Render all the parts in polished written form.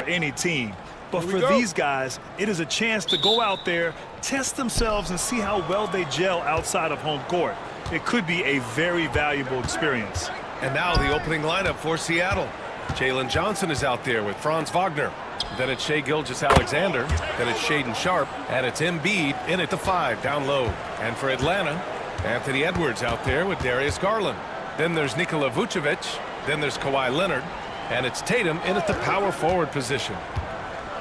any team. But for these guys, it is a chance to go out there, test themselves, and see how well they gel outside of home court. It could be a very valuable experience. And now the opening lineup for Seattle. Jalen Johnson is out there with Franz Wagner. Then it's Shai Gilgeous-Alexander. Then it's Shaedon Sharpe. And it's Embiid in at the 5 down low. And for Atlanta, Anthony Edwards out there with Darius Garland. Then there's Nikola Vucevic. Then there's Kawhi Leonard. And it's Tatum in at the power forward position.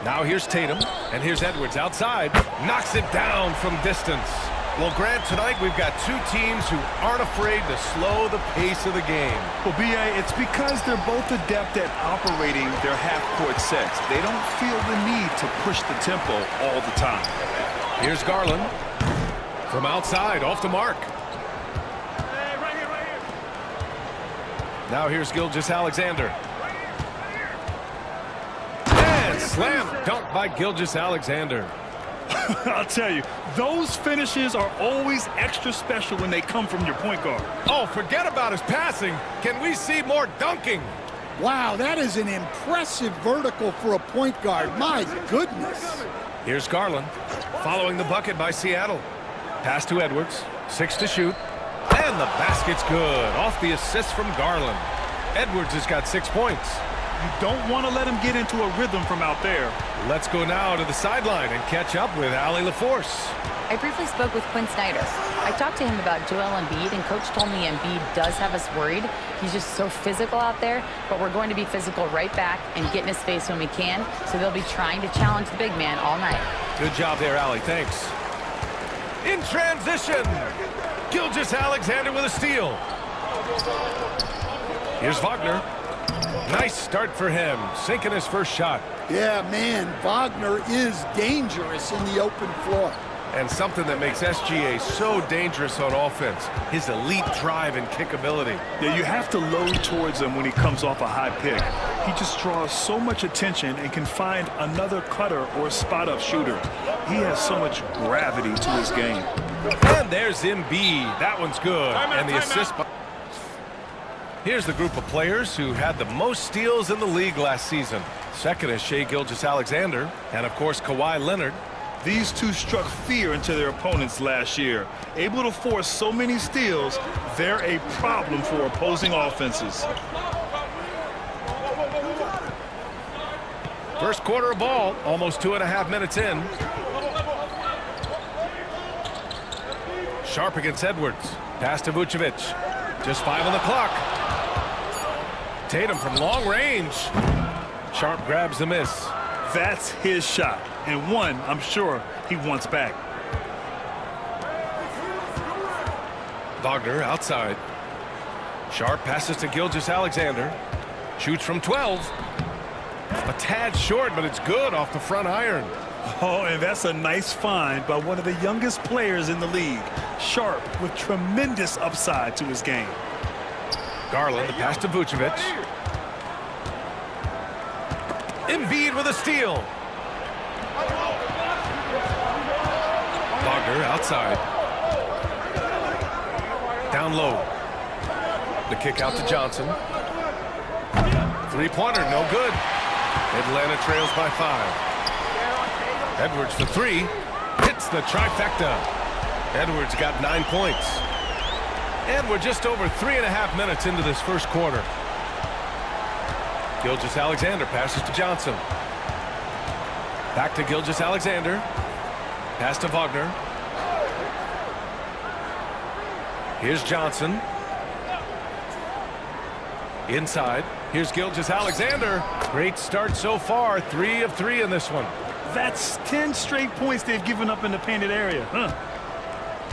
Now here's Tatum, and here's Edwards outside. Knocks it down from distance. Well, Grant, tonight we've got two teams who aren't afraid to slow the pace of the game. Well, B.A., it's because they're both adept at operating their half-court sets. They don't feel the need to push the tempo all the time. Here's Garland. From outside, off the mark. Now here's Gilgeous-Alexander. Slam dunk by Gilgeous-Alexander. I'll tell you, those finishes are always extra special when they come from your point guard. Oh, forget about his passing. Can we see more dunking? Wow, that is an impressive vertical for a point guard. My goodness. Here's Garland, following the bucket by Seattle. Pass to Edwards, 6 to shoot. And the basket's good, off the assist from Garland. Edwards has got 6 points. You don't want to let him get into a rhythm from out there. Let's go now to the sideline and catch up with Allie LaForce. I briefly spoke with Quinn Snyder. I talked to him about Joel Embiid, and Coach told me Embiid does have us worried. He's just so physical out there, but we're going to be physical right back and get in his face when we can, so they'll be trying to challenge the big man all night. Good job there, Allie. Thanks. In transition, Gilgeous-Alexander with a steal. Here's Wagner. Nice start for him, sinking his first shot. Yeah, man, Wagner is dangerous in the open floor. And something that makes SGA so dangerous on offense, his elite drive and kickability. Yeah, you have to load towards him when he comes off a high pick. He just draws so much attention and can find another cutter or spot-up shooter. He has so much gravity to his game. And there's Embiid. That one's good. And the assist. Here's the group of players who had the most steals in the league last season. Second is Shai Gilgeous-Alexander, and of course Kawhi Leonard. These two struck fear into their opponents last year. Able to force so many steals, they're a problem for opposing offenses. First quarter of ball, almost 2.5 minutes in. Sharpe against Edwards. Pass to Vucevic. Just 5 on the clock. Tatum from long range. Sharpe grabs the miss. That's his shot, and one I'm sure he wants back. Wagner outside. Sharpe passes to Gilgeous-Alexander. Shoots from 12. A tad short, but it's good off the front iron. Oh, and that's a nice find by one of the youngest players in the league. Sharpe with tremendous upside to his game. Garland, the pass to Vucevic. Embiid with a steal. Wagner outside. Down low. The kick out to Johnson. Three-pointer, no good. Atlanta trails by 5. Edwards for 3. Hits the trifecta. Edwards got 9 points. And we're just over 3.5 minutes into this first quarter. Gilgeous-Alexander passes to Johnson. Back to Gilgeous-Alexander. Pass to Wagner. Here's Johnson. Inside. Here's Gilgeous-Alexander. Great start so far. 3 of 3 in this one. That's 10 straight points they've given up in the painted area.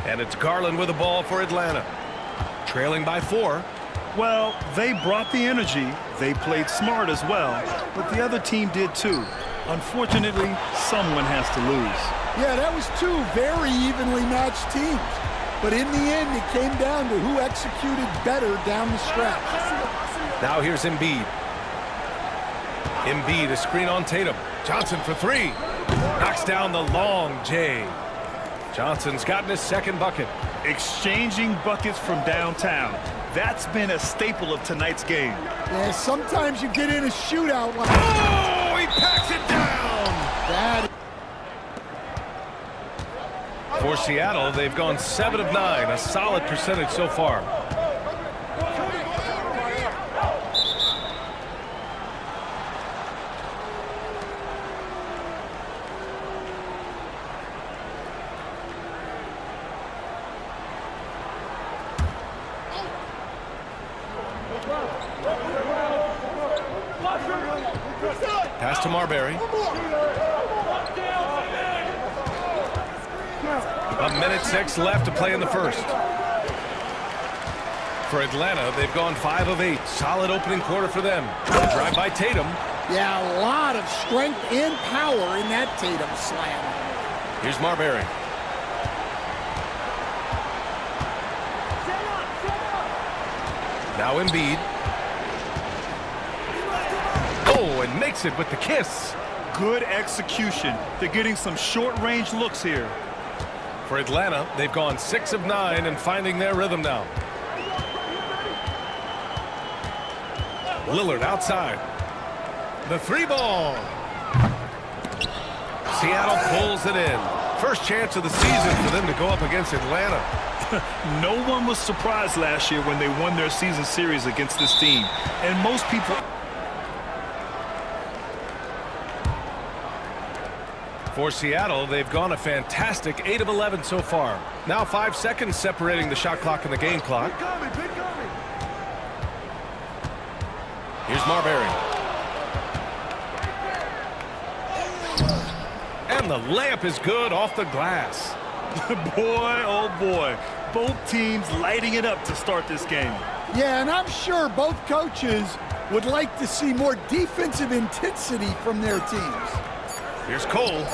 And it's Garland with the ball for Atlanta. Trailing by 4. Well, they brought the energy. They played smart as well, but the other team did too. Unfortunately, someone has to lose. Yeah, that was 2 very evenly matched teams. But in the end, it came down to who executed better down the stretch. Now here's Embiid. Embiid, a screen on Tatum. Johnson for 3. Knocks down the long J. Johnson's gotten his second bucket. Exchanging buckets from downtown. That's been a staple of tonight's game. Yeah, sometimes you get in a shootout like... Oh, he packs it down. That For Seattle, they've gone 7 of 9, a solid percentage so far. Pass to Marbury. A minute 6 left to play in the first. For Atlanta, they've gone 5 of 8. Solid opening quarter for them. Drive by Tatum. Yeah, a lot of strength and power in that Tatum slam. Here's Marbury. Now Embiid. Oh, and makes it with the kiss. Good execution. They're getting some short-range looks here. For Atlanta, they've gone 6 of 9 and finding their rhythm now. Lillard outside. The 3-ball. Seattle pulls it in. First chance of the season for them to go up against Atlanta. No one was surprised last year when they won their season series against this team. And most people... For Seattle, they've gone a fantastic 8 of 11 so far. Now 5 seconds separating the shot clock and the game clock. Here's Marbury. And the layup is good off the glass. Boy, oh boy. Both teams lighting it up to start this game. Yeah, and I'm sure both coaches would like to see more defensive intensity from their teams. Here's Cole.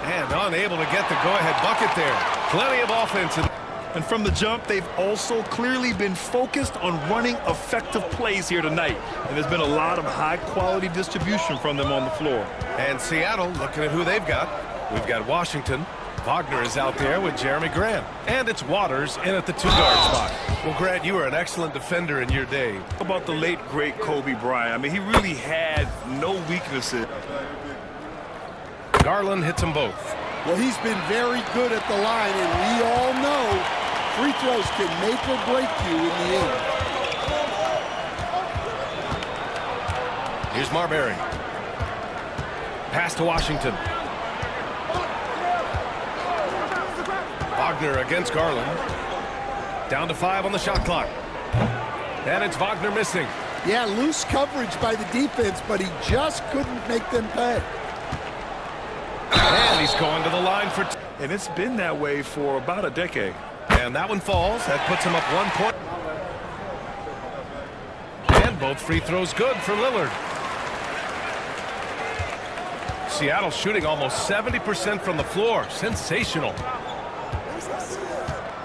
And unable to get the go-ahead bucket there. Plenty of offense. And from the jump, they've also clearly been focused on running effective plays here tonight. And there's been a lot of high-quality distribution from them on the floor. And Seattle, looking at who they've got. We've got Washington. Wagner is out there with Jeremy Grant. And it's Waters in at the 2-guard spot. Well, Grant, you were an excellent defender in your day. How about the late, great Kobe Bryant? I mean, he really had no weaknesses. Garland hits them both. Well, he's been very good at the line, and we all know free throws can make or break you in the end. Here's Marbury. Pass to Washington. Wagner against Garland. Down to 5 on the shot clock. And it's Wagner missing. Yeah, loose coverage by the defense, but he just couldn't make them pay. And he's going to the line for... And it's been that way for about a decade. And that one falls. That puts him up 1 point. And both free throws good for Lillard. Seattle shooting almost 70% from the floor. Sensational.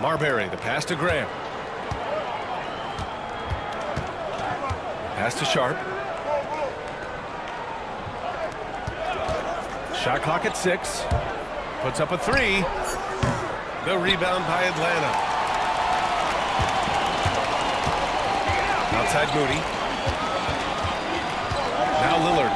Marbury, the pass to Graham. Pass to Sharp. Shot clock at 6. Puts up a 3. The rebound by Atlanta. Outside Moody. Now Lillard.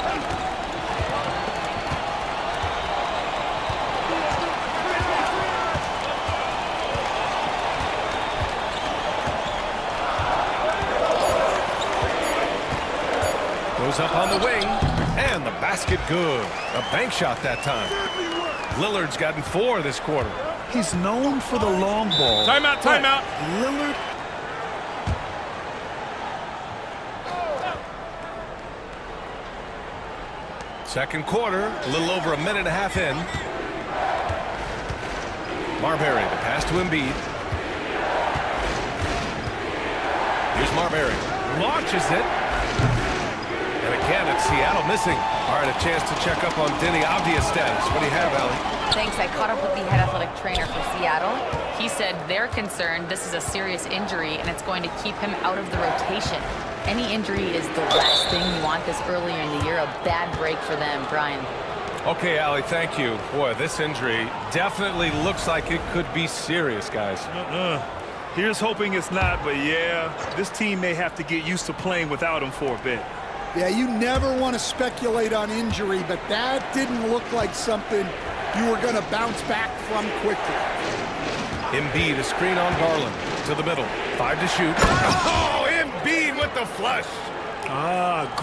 Goes up on the wing. And the basket good. A bank shot that time. Lillard's gotten 4 this quarter. He's known for the long ball. Timeout, timeout. Lillard. Second quarter, a little over a minute and a half in. Marbury, the pass to Embiid. Here's Marbury. Launches it. And again, it's Seattle missing. All right, a chance to check up on Denny Avdia's status. What do you have, Allie? Thanks. I caught up with the head athletic trainer for Seattle. He said they're concerned this is a serious injury and it's going to keep him out of the rotation. Any injury is the last thing you want this earlier in the year. A bad break for them, Brian. Okay, Allie, thank you. Boy, this injury definitely looks like it could be serious, guys. Here's hoping it's not, but yeah, this team may have to get used to playing without him for a bit. Yeah, you never want to speculate on injury, but that didn't look like something you were going to bounce back from quickly. Embiid, a screen on Garland. To the middle. 5 to shoot. Oh, Embiid with the flush.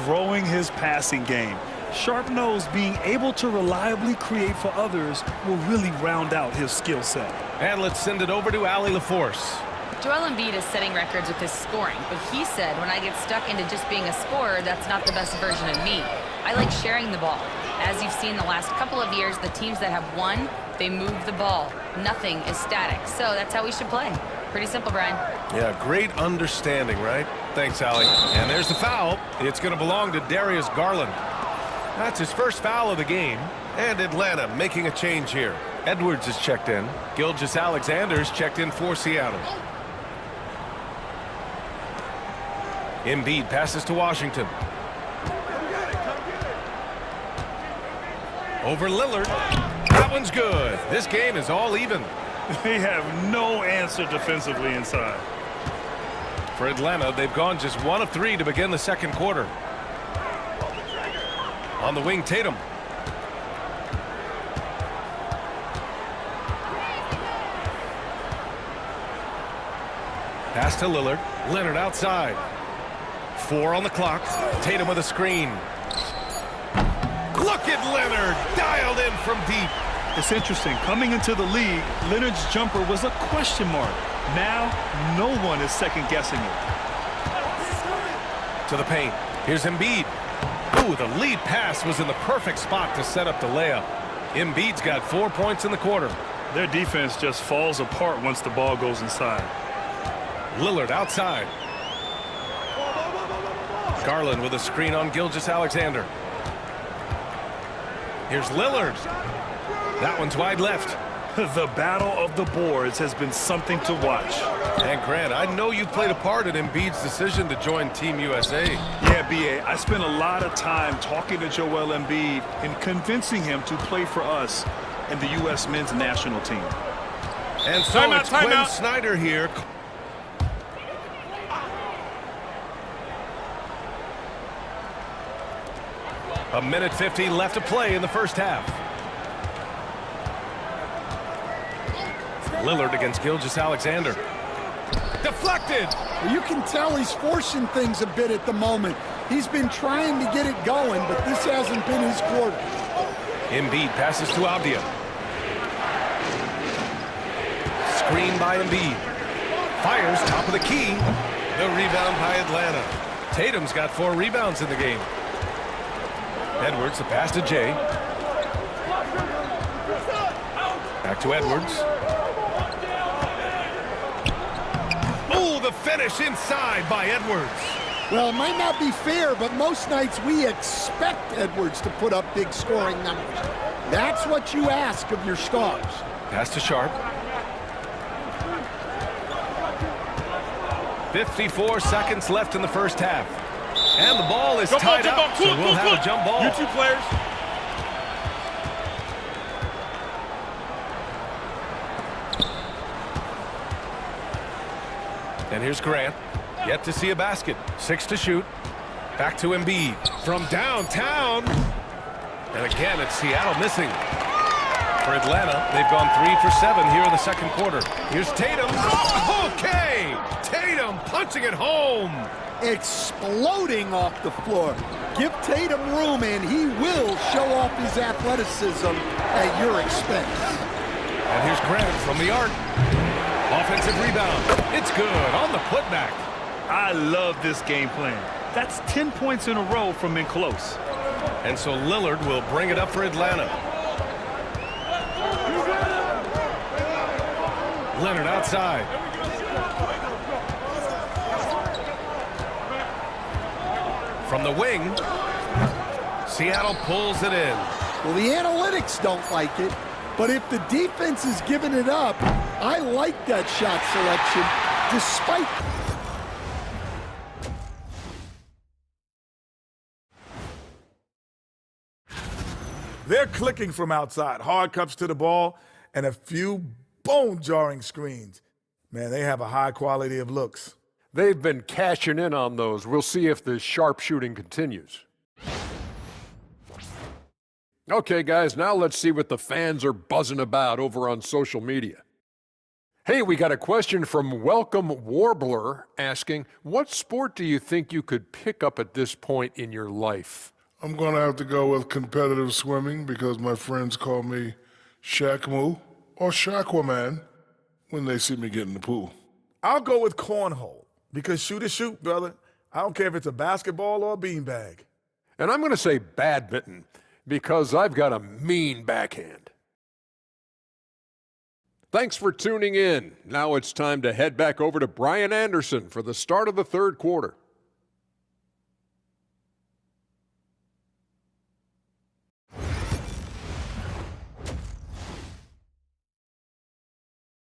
Growing his passing game. Sharp knows being able to reliably create for others will really round out his skill set. And let's send it over to Allie LaForce. Joel Embiid is setting records with his scoring, but he said, when I get stuck into just being a scorer, that's not the best version of me. I like sharing the ball. As you've seen the last couple of years, the teams that have won, they move the ball. Nothing is static. So that's how we should play. Pretty simple, Brian. Yeah, great understanding, right? Thanks, Allie. And there's the foul. It's going to belong to Darius Garland. That's his first foul of the game. And Atlanta making a change here. Edwards is checked in. Gilgeous-Alexander's checked in for Seattle. Embiid passes to Washington. Over Lillard. That one's good. This game is all even. They have no answer defensively inside. For Atlanta, they've gone just 1 of 3 to begin the second quarter. On the wing, Tatum. Pass to Lillard. Leonard outside. 4 on the clock. Tatum with a screen. Look at Leonard, dialed in from deep. It's interesting. Coming into the league, Leonard's jumper was a question mark. Now, no one is second-guessing it. To the paint. Here's Embiid. Ooh, the lead pass was in the perfect spot to set up the layup. Embiid's got 4 points in the quarter. Their defense just falls apart once the ball goes inside. Lillard outside. Garland with a screen on Gilgeous-Alexander. Here's Lillard. That one's wide left. The battle of the boards has been something to watch. And Grant, I know you played a part in Embiid's decision to join Team USA. Yeah, B.A., I spent a lot of time talking to Joel Embiid and convincing him to play for us and the U.S. men's national team. And so it's Quinn Snyder here. A minute 50 left to play in the first half. Lillard against Gilgeous-Alexander. Deflected! You can tell he's forcing things a bit at the moment. He's been trying to get it going, but this hasn't been his quarter. Embiid passes to Avdia. Screen by Embiid. Fires top of the key. The rebound by Atlanta. Tatum's got 4 rebounds in the game. Edwards, the pass to Jay. Back to Edwards. Oh, the finish inside by Edwards. Well, it might not be fair, but most nights we expect Edwards to put up big scoring numbers. That's what you ask of your stars. Pass to Sharp. 54 seconds left in the first half. And the ball is tied up, so we'll have a jump ball. You two players. And here's Grant. Yet to see a basket. 6 to shoot. Back to Embiid. From downtown. And again, it's Seattle missing. For Atlanta, they've gone 3 for 7 here in the second quarter. Here's Tatum. Okay! Tatum punching it home. Exploding off the floor. Give Tatum room and he will show off his athleticism at your expense. And here's Grant from the arc. Offensive rebound. It's good on the putback. I love this game plan. That's 10 points in a row from in close. And so Lillard will bring it up for Atlanta. Leonard outside. From the wing, Seattle pulls it in. Well, the analytics don't like it, but if the defense is giving it up, I like that shot selection, despite... They're clicking from outside. Hard cuts to the ball and a few bone-jarring screens. Man, they have a high quality of looks. They've been cashing in on those. We'll see if the sharpshooting continues. Okay, guys, now let's see what the fans are buzzing about over on social media. Hey, we got a question from Welcome Warbler asking, what sport do you think you could pick up at this point in your life? I'm going to have to go with competitive swimming because my friends call me Shaq-Moo or Shaqwaman when they see me get in the pool. I'll go with cornhole because shoot is shoot, brother. I don't care if it's a basketball or a beanbag. And I'm going to say badminton because I've got a mean backhand. Thanks for tuning in. Now it's time to head back over to Brian Anderson for the start of the third quarter.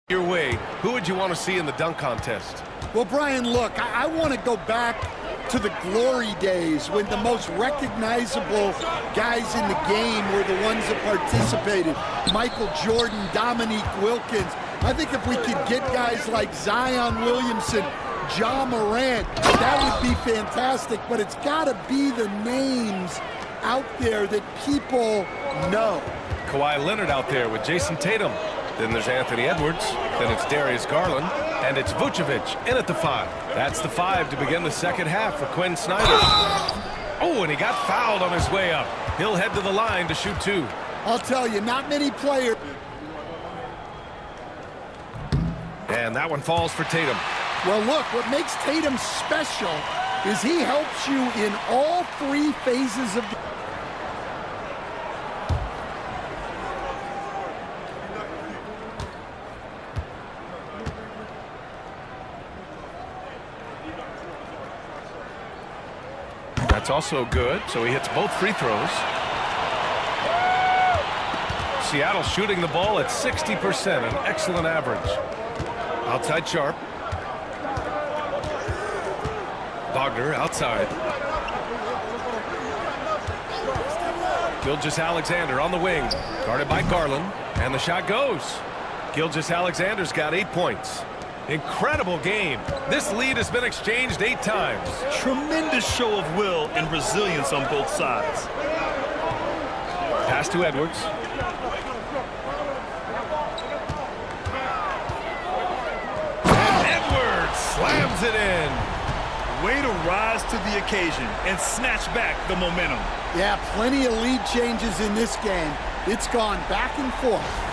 Your way, who would you want to see in the dunk contest? Well, Brian, look, I want to go back to the glory days when the most recognizable guys in the game were the ones that participated. Michael Jordan, Dominique Wilkins. I think if we could get guys like Zion Williamson, Ja Morant, that would be fantastic. But it's got to be the names out there that people know. Kawhi Leonard out there with Jason Tatum. Then there's Anthony Edwards. Then it's Darius Garland. And it's Vucevic in at the 5. That's the 5 to begin the second half for Quinn Snyder. Oh, and he got fouled on his way up. He'll head to the line to shoot 2. I'll tell you, not many players. And that one falls for Tatum. Well, look, what makes Tatum special is he helps you in all 3 phases of the... That's also good, so he hits both free throws. Seattle shooting the ball at 60%, an excellent average. Outside Sharp. Wagner outside. Gilgeous-Alexander on the wing, guarded by Garland, and the shot goes. Gilgeous-Alexander's got 8 points. Incredible game. This lead has been exchanged 8 times. Tremendous show of will and resilience on both sides. Pass to Edwards. And Edwards slams it in. Way to rise to the occasion and snatch back the momentum. Yeah, plenty of lead changes in this game. It's gone back and forth.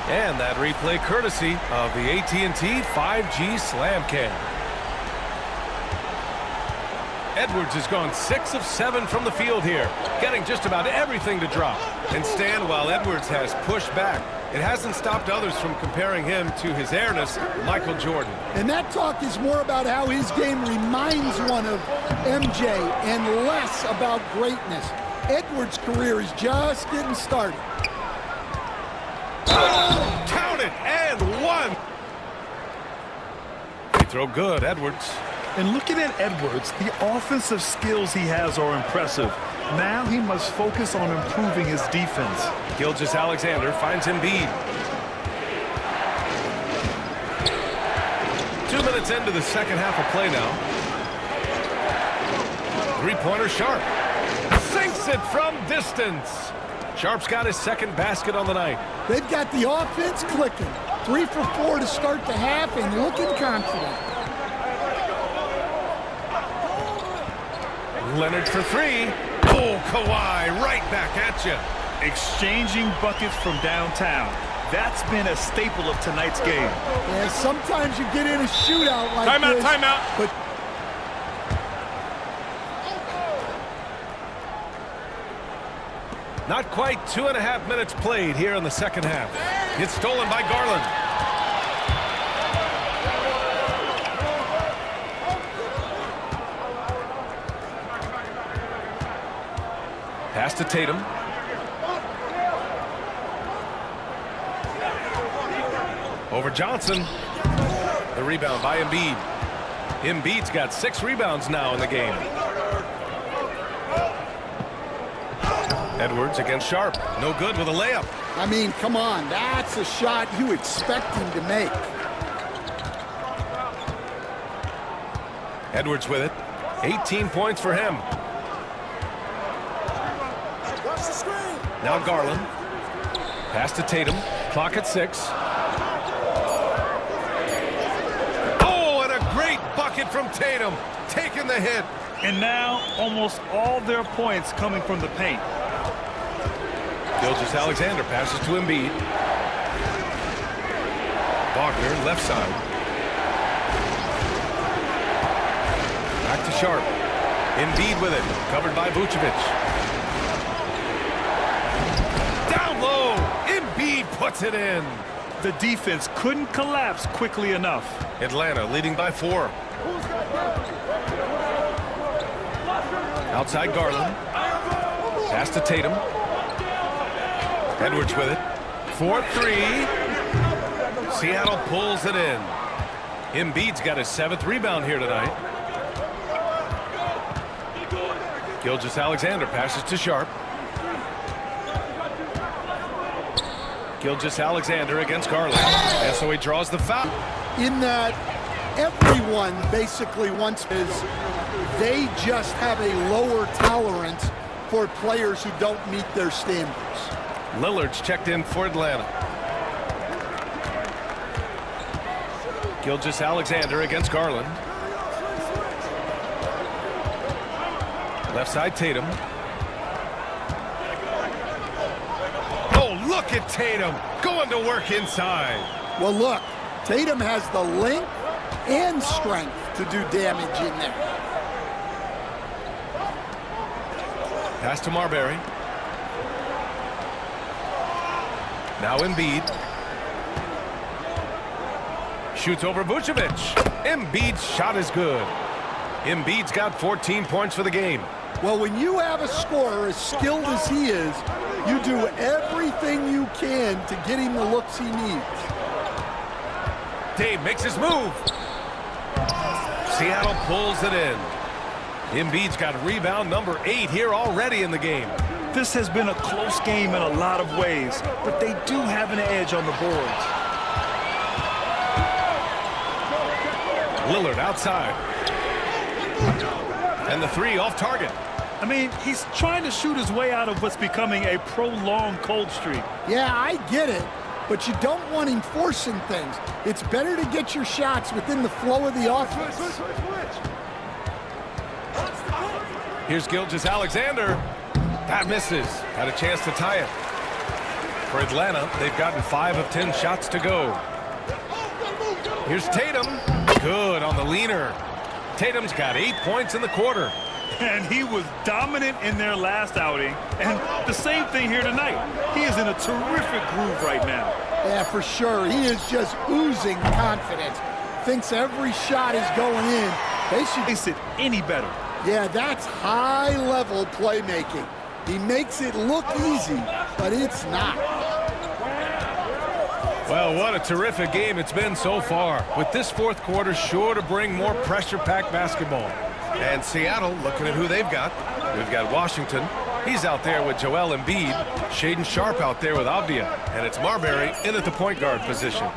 And that replay courtesy of the AT&T 5G Slam Cam. Edwards has gone 6 of 7 from the field here, getting just about everything to drop. And Stan, while Edwards has pushed back, it hasn't stopped others from comparing him to his airness, Michael Jordan. And that talk is more about how his game reminds one of MJ and less about greatness. Edwards' career is just getting started. Count it, and 1. Free throw good, Edwards. And looking at Edwards, the offensive skills he has are impressive. Now he must focus on improving his defense. Gilgeous-Alexander finds Embiid. 2 minutes into the second half of play now. 3-pointer Sharp. Sinks it from distance. Sharp's got his second basket on the night. They've got the offense clicking. 3 for 4 to start the half and looking confident. Leonard for 3. Oh, Kawhi right back at you. Exchanging buckets from downtown. That's been a staple of tonight's game. Yeah, sometimes you get in a shootout like this. Timeout. But not quite 2.5 minutes played here in the second half. It's stolen by Garland. Pass to Tatum. Over Johnson. The rebound by Embiid. Embiid's got 6 rebounds now in the game. Edwards against Sharp. No good with a layup. I mean, come on. That's a shot you expect him to make. Edwards with it. 18 points for him. Now Garland. Pass to Tatum. Clock at 6. Oh, and a great bucket from Tatum. Taking the hit. And now almost all their points coming from the paint. Gilgeous-Alexander passes to Embiid. Wagner, left side. Back to Sharp. Embiid with it. Covered by Vucevic. Down low. Embiid puts it in. The defense couldn't collapse quickly enough. Atlanta leading by 4. Outside Garland. Pass to Tatum. Edwards with it. 4-3. Seattle pulls it in. Embiid's got his 7th rebound here tonight. Gilgeous-Alexander passes to Sharp. Gilgeous-Alexander against Garland. And so he draws the foul. In that everyone basically wants is they just have a lower tolerance for players who don't meet their standards. Lillard's checked in for Atlanta. Gilgeous-Alexander against Garland. Left side Tatum. Oh, look at Tatum going to work inside. Well, look, Tatum has the length and strength to do damage in there. Pass to Marbury. Now Embiid. Shoots over Vucevic. Embiid's shot is good. Embiid's got 14 points for the game. Well, when you have a scorer as skilled as he is, you do everything you can to get him the looks he needs. Dave makes his move. Seattle pulls it in. Embiid's got rebound number 8 here already in the game. This has been a close game in a lot of ways, but they do have an edge on the boards. Lillard outside. And the 3 off target. I mean, he's trying to shoot his way out of what's becoming a prolonged cold streak. Yeah, I get it, but you don't want him forcing things. It's better to get your shots within the flow of the offense. Here's Gilgeous-Alexander. That misses. Had a chance to tie it. For Atlanta, they've gotten 5 of 10 shots to go. Here's Tatum. Good on the leaner. Tatum's got 8 points in the quarter. And he was dominant in their last outing. And the same thing here tonight. He is in a terrific groove right now. Yeah, for sure. He is just oozing confidence. Thinks every shot is going in. They should Makes it any better. Yeah, that's high-level playmaking. He makes it look easy, but it's not. Well, what a terrific game it's been so far. With this 4th quarter sure to bring more pressure-packed basketball. And Seattle, looking at who they've got. We've got Washington. He's out there with Joel Embiid. Shaedon Sharp out there with Avdia. And it's Marbury in at the point guard position.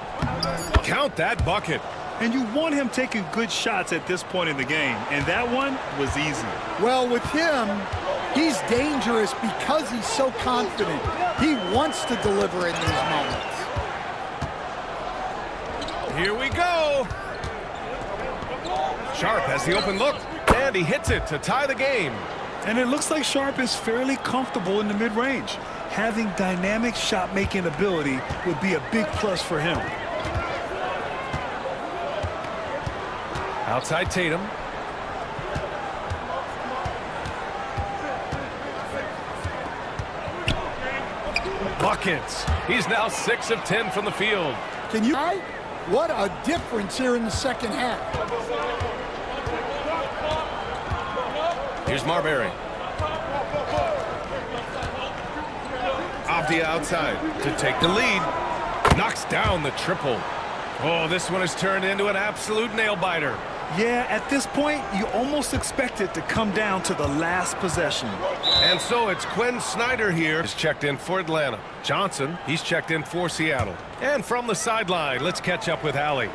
Count that bucket. And you want him taking good shots at this point in the game. And that one was easy. Well, with him, he's dangerous because he's so confident. He wants to deliver in these moments. Here we go. Sharp has the open look, and he hits it to tie the game. And it looks like Sharp is fairly comfortable in the mid-range. Having dynamic shot-making ability would be a big plus for him. Outside Tatum. Buckets. He's now 6 of 10 from the field. Can you? What a difference here in the second half. Here's Marbury. Avdia outside to take the lead. Knocks down the triple. Oh, this one has turned into an absolute nail-biter. Yeah, at this point, you almost expect it to come down to the last possession. And so it's Quinn Snyder here. He's checked in for Atlanta. Johnson, he's checked in for Seattle. And from the sideline, let's catch up with Allie.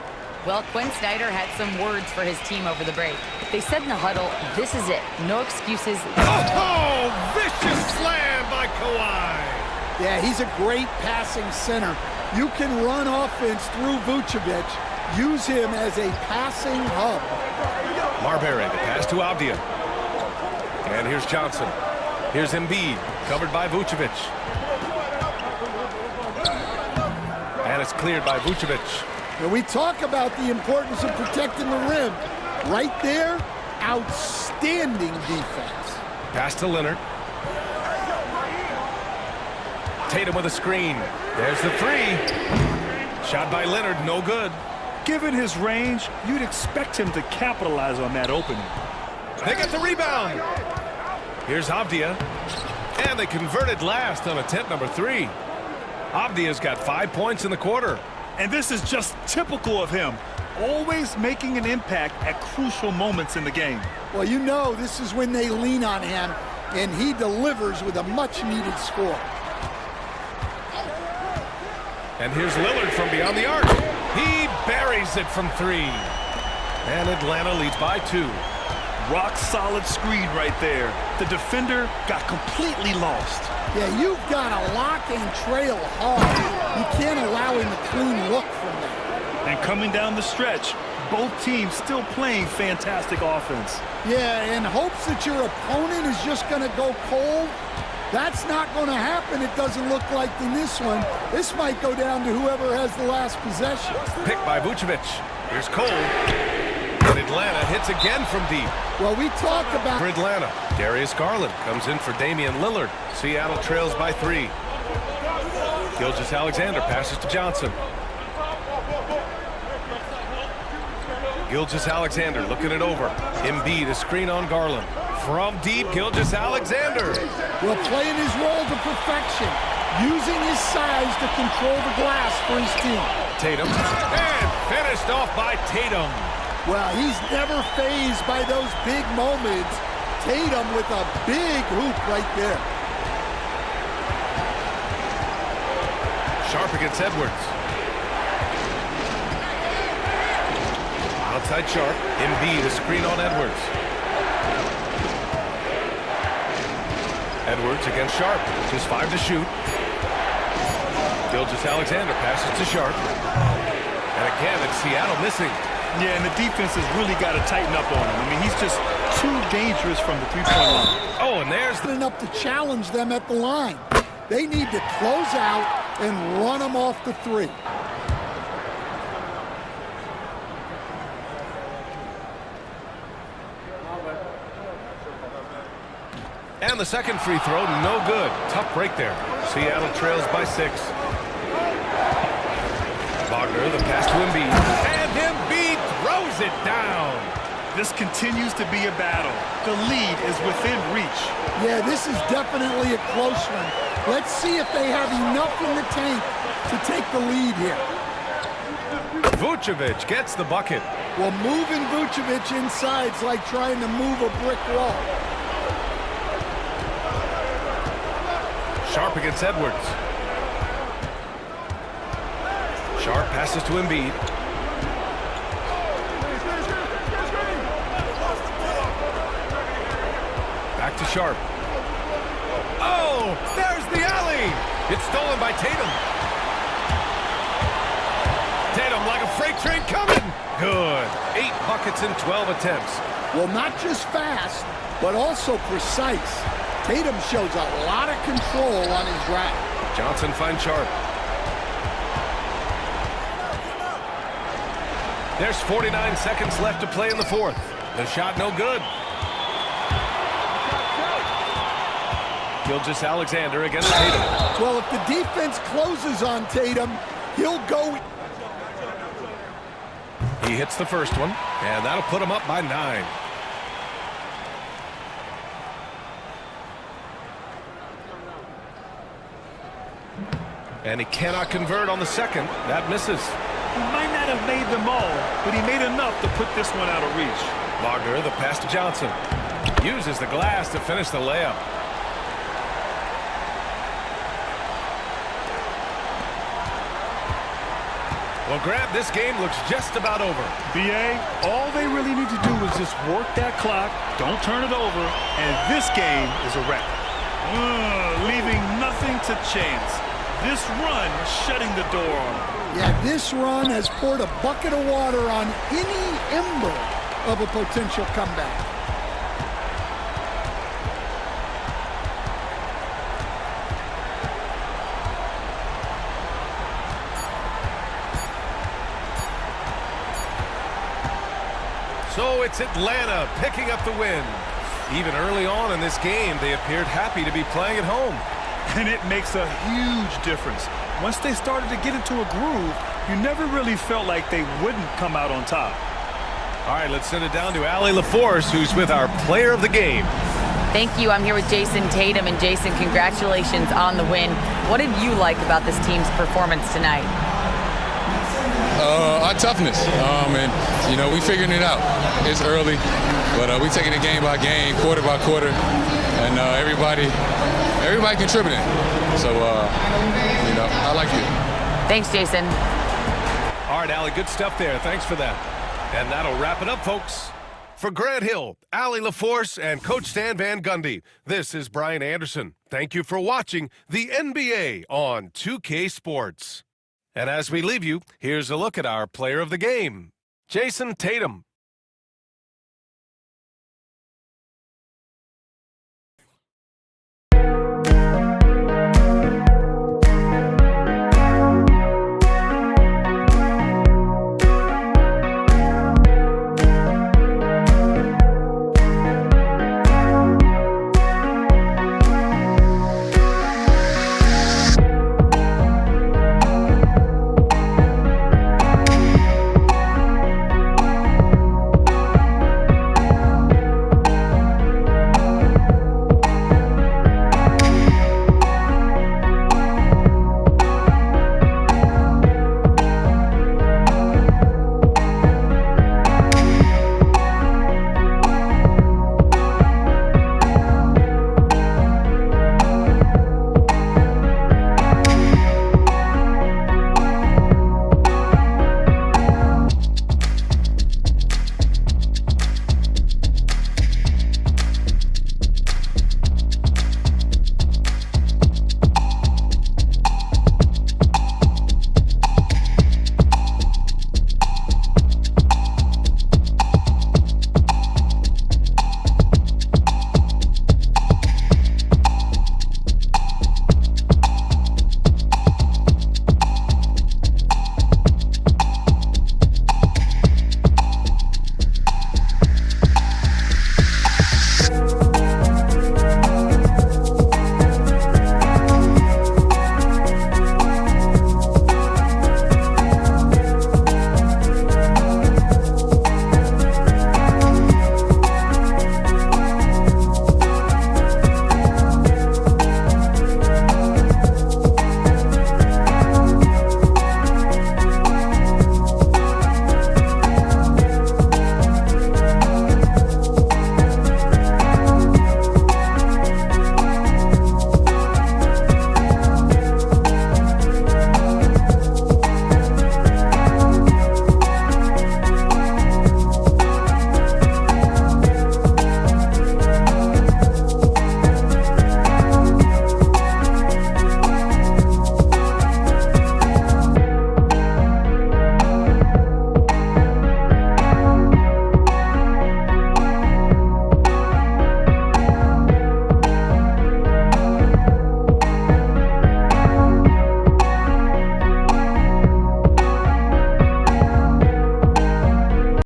Well, Quinn Snyder had some words for his team over the break. Like they said in the huddle, this is it. No excuses. Oh, vicious slam by Kawhi. Yeah, he's a great passing center. You can run offense through Vucevic. Use him as a passing hub. Marbury, the pass to Avdia. And here's Johnson. Here's Embiid, covered by Vucevic. And it's cleared by Vucevic. And we talk about the importance of protecting the rim. Right there, outstanding defense. Pass to Leonard. Tatum with a screen. There's the three. Shot by Leonard, no good. Given his range, you'd expect him to capitalize on that opening. They get the rebound. Here's Avdia. And they converted last on attempt number 3. Avdia's got 5 points in the quarter. And this is just typical of him, always making an impact at crucial moments in the game. Well, you know this is when they lean on him, and he delivers with a much-needed score. And here's Lillard from beyond the arc. He buries it from 3. And Atlanta leads by 2. Rock solid screen right there. The defender got completely lost. Yeah, you've got to lock and trail hard. You can't allow him a clean look from that. And coming down the stretch, both teams still playing fantastic offense. Yeah, in hopes that your opponent is just going to go cold. That's not going to happen, it doesn't look like in this one. This might go down to whoever has the last possession. Picked by Vucevic. Here's Cole. And Atlanta hits again from deep. Well, we talk about... For Atlanta, Darius Garland comes in for Damian Lillard. Seattle trails by 3. Gilgeous-Alexander passes to Johnson. Gilgeous-Alexander looking it over. Embiid, a screen on Garland. From deep, Gilgeous-Alexander. Well, playing his role to perfection, using his size to control the glass for his team. Tatum, and finished off by Tatum. Well, he's never fazed by those big moments. Tatum with a big hoop right there. Sharp against Edwards. Outside Sharp. Embiid, a screen on Edwards. Edwards against Sharp. Just 5 to shoot. Gilgeous-Alexander passes to Sharp. And again, it's Seattle missing. Yeah, and the defense has really got to tighten up on him. I mean, he's just too dangerous from the three-point line. Oh, and there's the... Enough to challenge them at the line. They need to close out and run them off the 3. And the second free throw, no good. Tough break there. Seattle trails by 6. Wagner, the pass to Embiid. And Embiid throws it down. This continues to be a battle. The lead is within reach. Yeah, this is definitely a close one. Let's see if they have enough in the tank to take the lead here. Vucevic gets the bucket. Well, moving Vucevic inside is like trying to move a brick wall. Sharp against Edwards. Sharp passes to Embiid. Back to Sharp. Oh, there's the alley. It's stolen by Tatum. Tatum like a freight train coming. Good. 8 buckets in 12 attempts. Well, not just fast, but also precise. Tatum shows a lot of control on his drive. Johnson finds Sharp. There's 49 seconds left to play in the 4th. The shot no good. Gilgeous-Alexander against Tatum. Well, if the defense closes on Tatum, he'll go. He hits the first one, and that'll put him up by 9. And he cannot convert on the second. That misses. He might not have made them all, but he made enough to put this one out of reach. Wagner, the pass to Johnson. Uses the glass to finish the layup. Well, Grant, this game looks just about over. BA, all they really need to do is just work that clock, don't turn it over, and this game is a wrap. Leaving nothing to chance. This run shutting the door on them. Yeah, this run has poured a bucket of water on any ember of a potential comeback. So it's Atlanta picking up the win. Even early on in this game, they appeared happy to be playing at home. And it makes a huge difference. Once they started to get into a groove, you never really felt like they wouldn't come out on top. All right, let's send it down to Allie LaForce, who's with our player of the game. Thank you. I'm here with Jason Tatum. And Jason, congratulations on the win. What did you like about this team's performance tonight? Our toughness, and we figuring it out. It's early, but we taking it game by game, quarter by quarter, and everybody contributing. So I like it. Thanks, Jason. All right, Allie, good stuff there. Thanks for that. And that'll wrap it up, folks. For Grant Hill, Allie LaForce, and Coach Stan Van Gundy, this is Brian Anderson. Thank you for watching the NBA on 2K Sports. And as we leave you, here's a look at our player of the game, Jason Tatum.